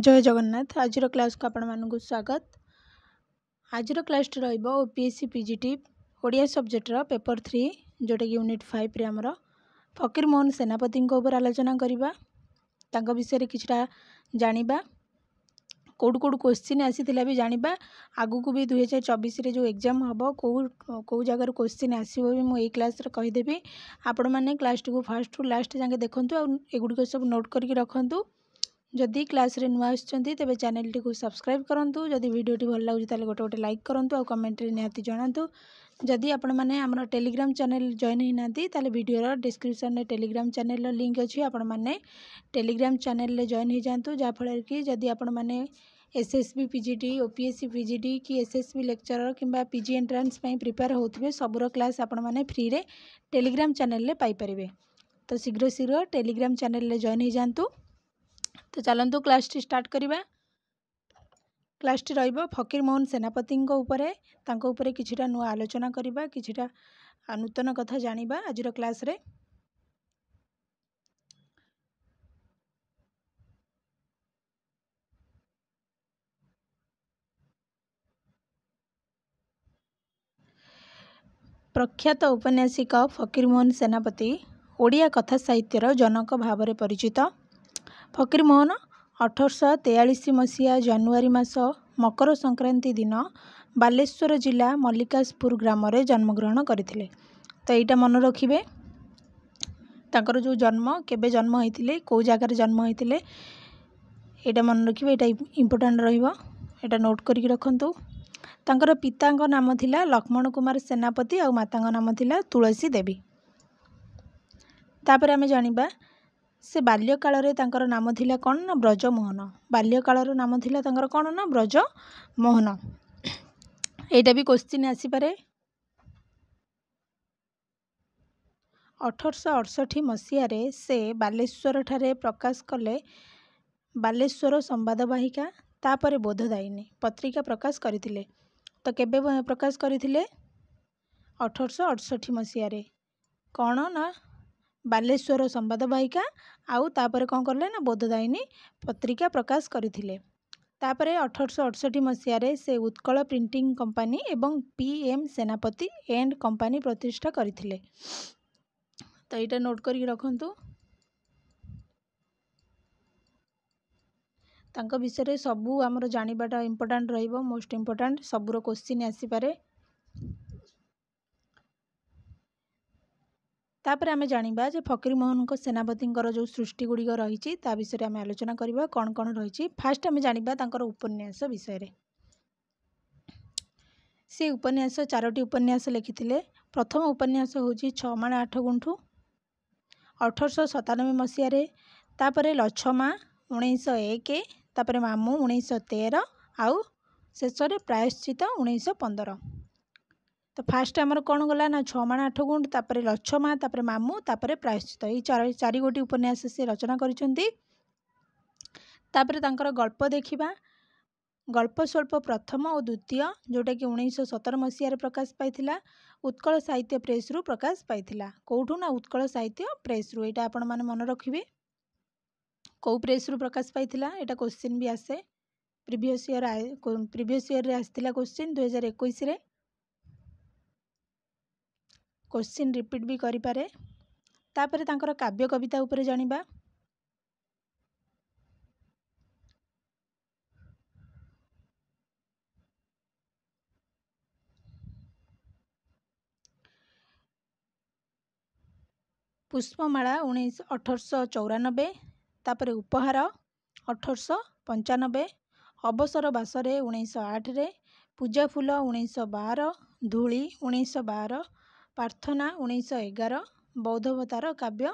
जय जगन्नाथ। आज क्लास को आपण मानक स्वागत। आज क्लास रहिबो OPSC PGT Odia subject paper 3 जोटा कि यूनिट 5 रे हमर फकीर मोहन सेनापति ऊपर आलोचना करबा, तांको विषय किछटा जानिबा, कोड क्वेश्चन आसीथिला भी जानिबा। आगु को भी 2024 रे जो एग्जाम हबो को जगह क्वेश्चन आसीबो भी मु ए क्लास रे कहि देबी। आपण माने क्लास को फर्स्ट टू लास्ट जाके देखंतु आ एगुडी को सब नोट करके रखंतु। जदि क्लास रे नुआ आछंती तेबे चैनल टी को सब्सक्राइब करंतु। जदि वीडियो टी भल लागुची ताले गोटे लाइक करंतु आ कमेंट रे निहाती जणांतु। जदि आपण माने हमर टेलीग्राम चैनल जॉइन हि नांती ताले वीडियो रो डिस्क्रिप्शन रे टेलीग्राम चैनल रो लिंक अछि, आपण माने टेलीग्राम चैनल रे जॉइन हि जांतु। जा फल कि जदि आपण माने एसएसबी पीजीटी ओपीएससी पीजीटी कि एसएसबी लेक्चरर किंबा पीजी एंट्रेंस पई प्रिपेयर होउथबे सबरो क्लास आपण माने फ्री रे टेलीग्राम चैनल रे पाई परिबे। तो शीघ्र टेलीग्राम चैनल रे जॉइन हि जांतु। तो चलंतु क्लास टी स्टार्ट करिबा। क्लास टी रहिबो फकीर मोहन सेनापति उपरे, तांको उपरे किछिटा नुआ आलोचना करिबा, किछिटा नूतन कथा जानिबा आज रो क्लास रे। प्रख्यात उपन्यासिक फकीर मोहन सेनापति ओडिया कथा साहित्यर जनक भाव परिचित। फकीर मोहन 1843 मसीहा जानुआरी मास मकर संक्रांति दिन बालेश्वर जिला मल्लिकासपुर ग्राम रे जन्मग्रहण करथिले। तो एटा मन रखिबे, तांकर जो जन्म केबे जन्म होइतिले, को जगह जन्म होइतिले एटा मन रखिबे। एटा इंपोर्टेंट रहिबो, एटा नोट करके रखंतु। तांकर पितांक नाम थिला लक्ष्मण कुमार सेनापति और मातांक नाम थिला तुलसी देवी। तापर आमे जानिबा से बाल्यकाल रे तांकर नाम थिला कोन ना ब्रजमोहन। बाल्यकाल नाम थिला तांकर कोन ना ब्रजमोहन। एटा भी क्वेश्चन आसी पारे। 1868 मसीह रे से बालेश्वर ठारे प्रकाश कले बालेश्वर संवादवाहिका, तापर बोधदायिनी पत्रिका प्रकाश करथिले। तो केबे प्रकाश करथिले? 1868 मसीह रे कोन ना बालेश्वर संवादवाहिका आउ तापर कौन करले ना बोधदायिनी पत्रिका प्रकाश करथिले। तापरे 1868 मसीह रे से उत्कल प्रिंटिंग कंपनी एवं पीएम सेनापति एंड कंपनी प्रतिष्ठा करथिले। तो एटा नोट करके रखंतु। तांको विषय रे सबु हमर जानिबाटा इंपोर्टेंट रहिबो, मोस्ट इंपोर्टेंट सबुरो क्वेश्चन आसी पारे। तापर आमे जानिबा जे फकीर मोहन को सेनापति जो सृष्टि गुड़िक रही ता विषय आमे आलोचना करबा कौन कौन रही। फास्ट आमे जानिबा तांकर उपन्यास विषय रे। से उपन्यास 4टी उपन्यास लिखिथिले। प्रथम उपन्यास होची 6 माण 8 गुंठु 1897 मसीह रे। तापरे लछमा 1901, तापरे मामू 1913 आउ शेष रे प्रायश्चित 1915। तो फास्ट आमर कौन गला ना 6 माण 8 गुंठ, तापरे लछमा, तापरे मामू, तापरे प्रायश्चित, ये चारि गोटी उपन्यास से रचना करिसेंती। तापरे तांकर गल्प देखिबा। गल्प स्वल्प प्रथम और द्वितीय जोटा कि 1917 मसीह रे प्रकाश पाइथिला उत्कल साहित्य प्रेस रु प्रकाश पाइथिला। कोठू ना उत्कल साहित्य प्रेस रु। एटा आपण माने मन रखिबे को प्रेस रु प्रकाश पाइथिला। एटा क्वेश्चन भी आसे प्रीवियस ईयर रे आस्थिला क्वेश्चन 2021 रे। क्वेश्चन रिपीट भी करि पारे। तापरे तांकर काव्य कविता उपरे जानिबा। पुष्पमाला 1894, तापरे उपहार 1895, अवसर बासरे 1908 रे, पूजा फूल 1912, धूली 1912, प्रार्थना 1911, बौद्धवतार काव्य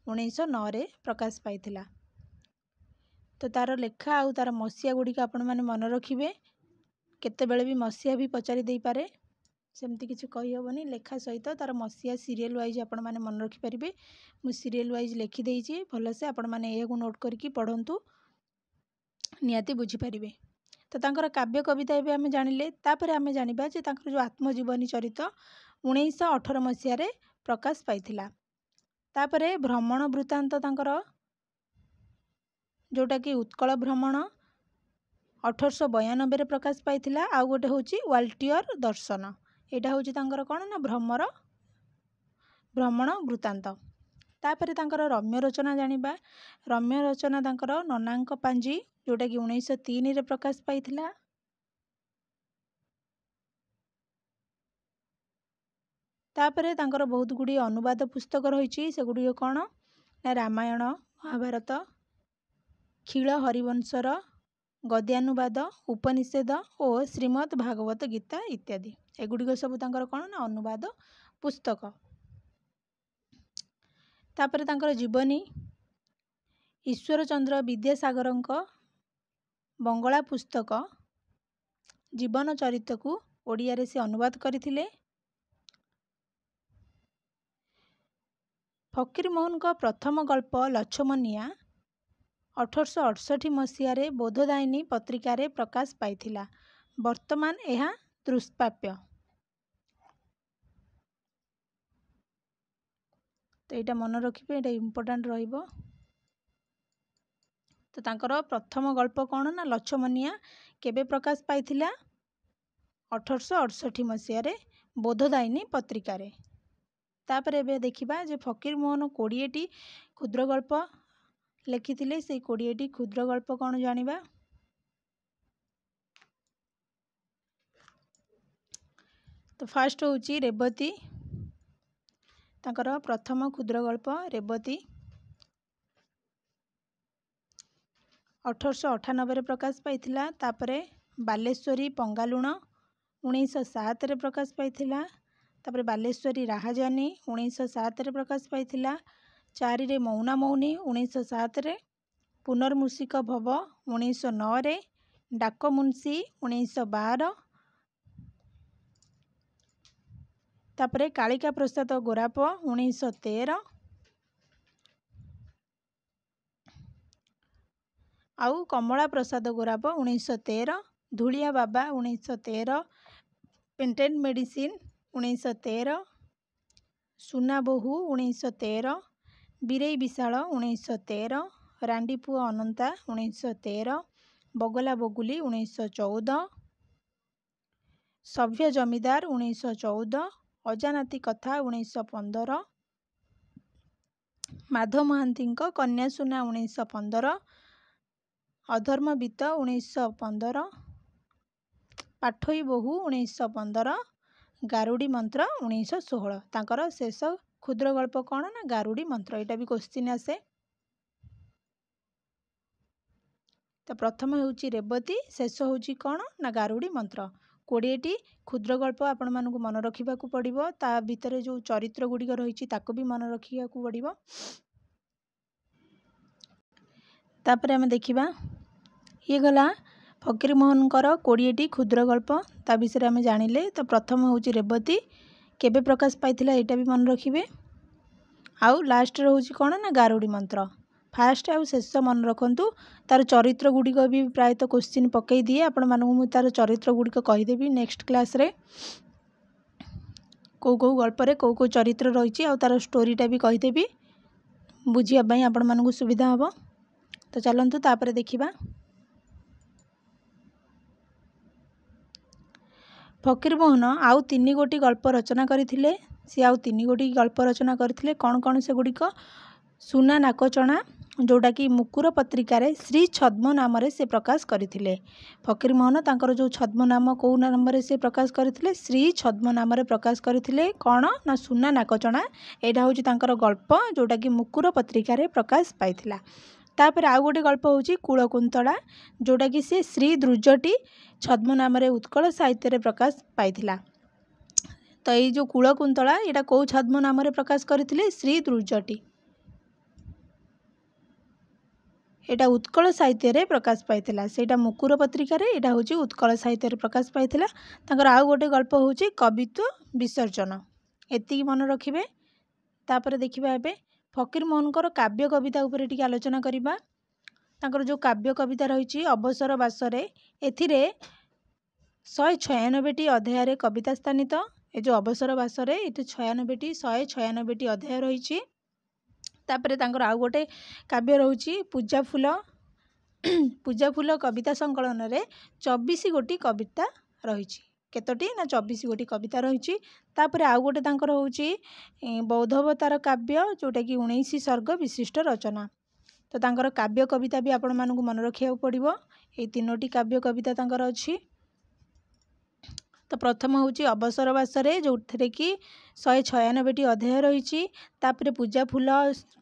1909 रे प्रकाश पाइथिला। तो तार लेखा आउ तार मसीहा गुड़िक आपण माने मन रखिबे। केते बेले भी मसीहा भी पचारि देई पारे, सेमती किछि कहि होबनी। लेखा सहित तार मसीहा सीरियल वाइज आपण माने मन रखि परिबे। मु सीरियल वाइज लिखि देइछि, भल से आपण माने एगु नोट करके पढंतु, नियाती बुझी परिबे। तो तांकर काव्य कविता एबे आमे जानिले। तापरे आमे जानिबा जे तांकर जो आत्मजीवनी चरित 1918 मसीह रे प्रकाश पाइथिला। तापरे भ्रमण वृत्तांत तांकर जोटा कि उत्कल भ्रमण 1892 प्रकाश पाइथिला। आउ गोटे होची वाल्टियर दर्शन, एटा होची तांकर कोन ना भ्रमण वृत्तांत। तापरे तांकर रम्य रचना जानिबा। रम्य रचना तांकर ननांक पांजी जोटा कि 1903 रे प्रकाश पाइथिला। तापरे तांकर बहुत गुडी अनुवाद पुस्तक रहिछि, सेगुडी कोन ना रामायण, महाभारत, खील हरिवंशर गद्यानुवाद, उपनिषेद और श्रीमद् भागवत गीता इत्यादि। एगुडी सब तांकर कोन ना अनुवाद पुस्तक। तापरे तांकर जीवनी ईश्वर चंद्र विद्यासागरंक बंगला पुस्तक जीवन चरित्र को ओडिया रे से अनुवाद करथिले। फकीरमोहन का प्रथम गल्प लछमनिया 1868 मसीह रे बोधदायिनी पत्रिका रे प्रकाश पाइथिला। वर्तमान यह दुष्प्राप्य। तो यहाँ मन रखिए, ये इम्पोर्टाट रहिबो। तो तांकर प्रथम गल्प कौन ना लछमनिया केबे प्रकाश पाइथिला 1868 मसीह रे बोधदायिनी पत्रिका रे। तापर एबे देखिबा जे फकीरमोहन 20टी क्षुद्र गल्प लिखिथिले। से 20टी क्षुद्र गल्प कौन जानिबा। तो फास्ट होची रेवती, तांकर प्रथम क्षुद्र गल्प रेवती 1898 रे प्रकाश पाइथिला। तापरे बालेश्वरी पंगालुण 1907 रे प्रकाश पाइथिला। तापरे बालेश्वरी राहाजानी 1907 रे प्रकाश पाइथिला। 4 रे मौना मौनी 1907 रे, पुनर्मूषिक भव 1909 रे, डाक मुंशी 1912, तापरे कालिका प्रसाद गोराप 1913, आउ कमला प्रसाद गोराप 1913, धुलिया बाबा 1913, पेटेंट मेडिसिन 1913, सुना बोहू 1913, बीरेई विशाल 1913, रांडीपुଅ अनंता 1913, बगला बगुली 1914, सभ्य जमीदार 1914, अजानाती कथा 1915, माधव महांती कन्या सुना 1915, अधर्मवित 1915, पाठोई बोहू 1915, गारुड़ी मंत्र 1916। तांकर शेष क्षुद्र गल्प कौन ना गारुड़ी मंत्र। यहाँ भी क्वेश्चन आसे। तो प्रथम होची रेवती, शेष होची कौन ना गारुड़ी मंत्र। 20टी क्षुद्र गल्प आपण मानकु मन रखिबा को पड़िबो। ता भितरे जो चरित्र गुड़िक रही ताको भी मन रखिया को पड़िबो। तापरे हमें देखिबा ये गला फकीरमोहन 20टी क्षुद्र गल्प ता विषय आम जानिले। तो प्रथम होची रेवती केबे प्रकाश पाइथिला एटा भी मन रखिबे। आउ लास्ट होची कौन ना गारुड़ी मंत्र। फास्ट आउ शेष मन रखंतु। तार चरित्र गुड़िक भी प्रायतः क्वेश्चन पकई दिए। आपण मानकु मु तार चरित्र गुड़िक कहीदेवी नेक्स्ट क्लास रे कौ कौ गल्प रे कौ कौ चरित्र रही आउ तार स्टोरीटा भी कहीदेवी, बुझिया पई आपण मानकु सुविधा हबो। तो चलंतु तापरे देखिबा। फकीरमोहन आउ 3 गोटी गल्प रचना करथिले। सी आउ 3 गोटी गल्प रचना करथिले। कौन कौन से गुड़िक सुना नाकचना जोटा कि मुकुर पत्रिका रे श्री छद्म नाम रे से प्रकाश करथिले। फकीरमोहन तांकर जो छद्म नाम को नाम रे से प्रकाश करथिले, श्री छद्म नाम रे प्रकाश करथिले। कौन ना सुना नाकचना एटा होची तांकर गल्प जोटा कि मुकुर पत्रिका रे प्रकाश पाइथिला। तापर आउ गोटे गल्प होची कूलकुंतला जोटा कि से श्री द्रुजटी छद्म नाम रे उत्कल साहित्य रे प्रकाश पाइथिला। तो ये जो कूलकुंतला एटा को छद्म नाम रे प्रकाश करथिले, श्री द्रुजटी। एटा उत्कल साहित्य रे प्रकाश पाइथिला। सेटा मुकुर पत्रिका रे, एटा होची उत्कल साहित्य रे प्रकाश पाइथिला। तांकर आउ गोटे गल्प होची कवित्व विसर्जन। एतिकी मन रखिबे। तापर देखिबा एबे फकीरमोहन काव्य कविता उपरे टिके आलोचना करिबा। तांकर जो काव्य कविता रही अवसर बासरे एथिरे 196टी अध्याय रे कविता स्थानित। ए जो अवसर बासरे एठी 196टी अध्याय रही। तापरे तांकर आउ गोटे काव्य रहुची पूजा फूल पूजा फूल कविता संकलन रे 24 गोटी कविता रही। केतोटी ना 24 गोटी कविता रही। तापर आउ गोटे तांकर होची बौद्धवतार काव्य जोटा कि 19 सर्ग विशिष्ट रचना। तो तांकर काव्य कविता भी आपण मानकु मन रखिया पड़िबो। ए तीनोटी काव्य कविता तांकर अछि। तो प्रथम होची अवसर बासरे जो थे कि 196टी अध्याय रही। तापर पूजा फूल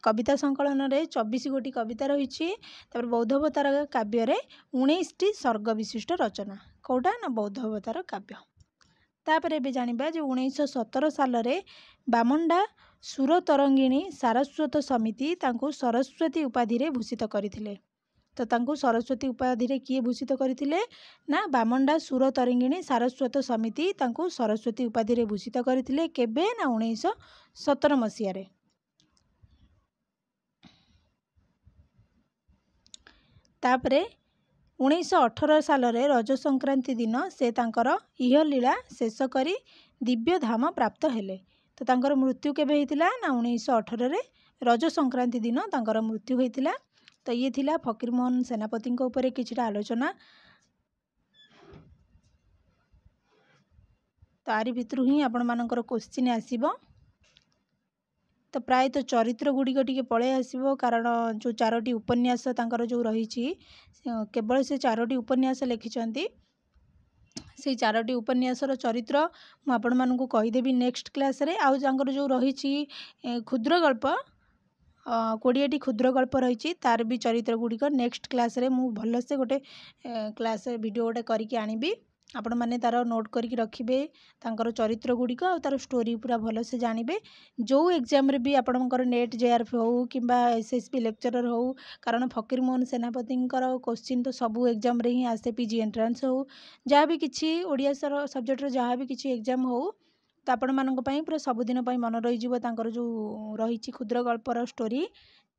कविता संकलन रे 24 गोटी कविता रही। तापर बौद्धवतार काव्य रे 19टी सर्ग विशिष्ट रचना। कौटा ना बौद्धवतार काव्य। तापर एबे जानिबा जो 1917 साल रे बामंडा सुर तरंगिणी सारस्वत समिति तांको सरस्वती उपाधि रे भूषित करथिले। तो तांको सरस्वती उपाधि रे किए भूषित करथिले ना बामंडा सुर तरंगिणी सारस्वत समिति तांको सरस्वती उपाधि रे भूषित करथिले। केबे ना 1917 मसिया रे। तापरे 1918 साल रे रज संक्रांति दिन से तांकर इह लीला शेष करी दिव्य धाम प्राप्त हेले। तो तांकर मृत्यु केबे हेतिला ना 1918 रे रज संक्रांति दिन तांकर मृत्यु हेतिला। तो ये थिला फकीरमोहन सेनापति ऊपर किछिटा आलोचना। तारी भितरु ही आपण मानकर क्वेश्चन आसीबो। तो प्राय तो चरित्र गुड़िक टिके पळे आसीबो कारण जो 4टी उपन्यास तांकर जो रहिछि केवल से 4टी उपन्यास लिखिछंती। से 4टी उपन्यासर चरित्र मु आपण मानकु कहि देबी नेक्स्ट क्लास रे। आउ जांकर जो रहिछि क्षुद्र गल्प 20टी क्षुद्र गल्प रही। तार भी चरित्र गुड़िक नेक्स्ट क्लास रे मु भल से गोटे क्लास वीडियो गोटे करके आनिबी। आपण माने तार नोट करके रखिबे तांकर चरित्र गुड़िक आ तार स्टोरी पूरा भल से जानिबे। जो एग्जाम रे भी आपणकर नेट जेआरएफ हो किंबा एसएसबी लेक्चरर हो कारण फकीरमोहन सेनापतिंकर क्वेश्चन तो सबू एग्जाम रे ही आसे। पीजी एंट्रांस हो जहाँ भी किसी ओडिया सब्जेक्ट रे जहाँ भी किसी एग्जाम हो तो आपण मानक पई पूरा सबुदिन पई मन रही जिवो तांकर जो रही क्षुद्र गल्पर स्टोरी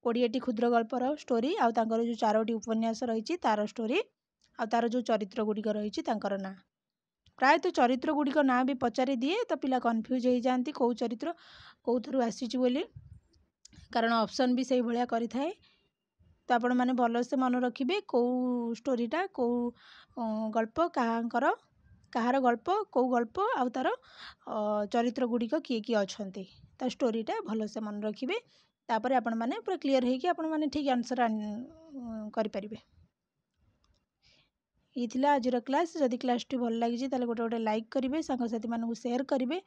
20टी क्षुद्र गल्पर स्टोरी आ तांकर जो 4टी उपन्यास रही तार स्टोरी आ तार जो चरित्र गुड़िक रही तांकर ना। प्राय तो चरित्र गुड़िक ना भी पचारि दिए तो पिला कन्फ्यूज हो जाती कौ चरित्र कौथरू आसीची बोली कारण ऑप्शन भी से भलिया करि थाए। तो आपण माने भल से मन रखिबे कौ स्टोरीटा कौ गल्प कहार गल्प कौ गल्प आ तार चरित्र गुड़िक किए किए अछंती ता स्टोरीटा भल से मन रखिबे। तापर आपण माने पूरा क्लियर है कि आपण माने ठीक आंसर करि परिबे। ये थिला आजर क्लास। जदि क्लास टी भल लागी ताले गोटे गोटे लाइक करिवे संग साथी मानकु शेयर करिवे।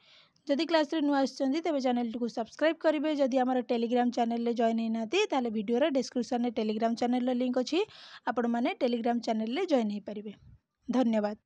जदि क्लास रे नुआ आछंती तबे चैनल टी को सब्सक्राइब करिवे। जदि हमर टेलीग्राम चैनल रे जॉइन हैनाती ताले वीडियो रे डिस्क्रिप्शन रे टेलीग्राम चैनल रे लिंक अछि। आपण माने टेलीग्राम चैनल रे जॉइन हे परिबे। धन्यवाद।